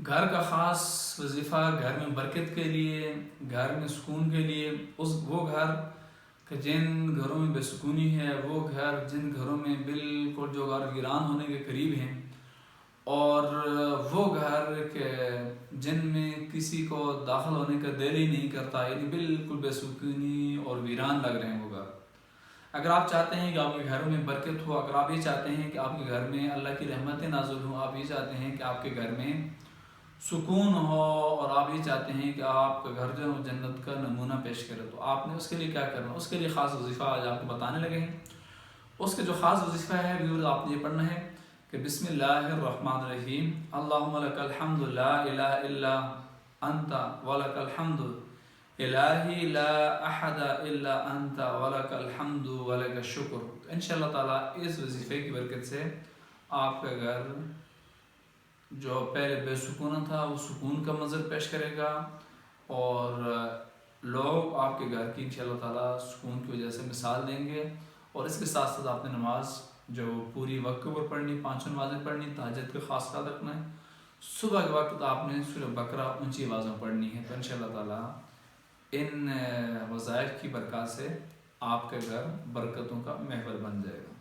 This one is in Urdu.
گھر کا خاص وظیفہ گھر میں برکت کے لیے، گھر میں سکون کے لیے، وہ گھر کہ جن گھروں میں بے سکونی ہے، وہ گھر جن گھروں میں بالکل جو گھر ویران ہونے کے قریب ہیں، اور وہ گھر کہ جن میں کسی کو داخل ہونے کا دل ہی نہیں کرتا، یعنی بالکل بے سکونی اور ویران لگ رہے ہیں وہ گھر۔ اگر آپ چاہتے ہیں کہ آپ کے گھروں میں برکت ہو، اگر آپ یہ چاہتے ہیں کہ آپ کے گھر میں اللہ کی رحمتیں نازل ہوں، آپ یہ چاہتے ہیں کہ آپ کے گھر میں سکون ہو، اور آپ یہ چاہتے ہیں کہ آپ کا گھر جو ہے جنت کا نمونہ پیش کرے، تو آپ نے اس کے لیے کیا کرنا، اس کے لیے خاص وظیفہ آج آپ کو بتانے لگے ہیں۔ اس کے جو خاص وظیفہ ہے ویورز، آپ نے یہ پڑھنا ہے کہ بسم اللہ الرحمن الرحیم، اللہم لک الحمد لا الہ الا انت ولک الحمد الہی لا احد الا انت ولک الحمد ولک الشکر۔ انشاءاللہ تعالیٰ اس وظیفے کی برکت سے آپ کا گھر جو پہلے بے سکون تھا وہ سکون کا منظر پیش کرے گا، اور لوگ آپ کے گھر کی انشاءاللہ تعالیٰ سکون کی وجہ سے مثال دیں گے۔ اور اس کے ساتھ ساتھ آپ نے نماز جو پوری وقت پر پڑھنی، 5 نمازیں پڑھنی، تہجد کا خاص خیال رکھنا ہے، صبح کے وقت آپ نے سورہ بقرہ اونچی آوازوں پڑھنی ہے، تو انشاءاللہ تعالیٰ ان وظائف کی برکات سے آپ کا گھر برکتوں کا محور بن جائے گا۔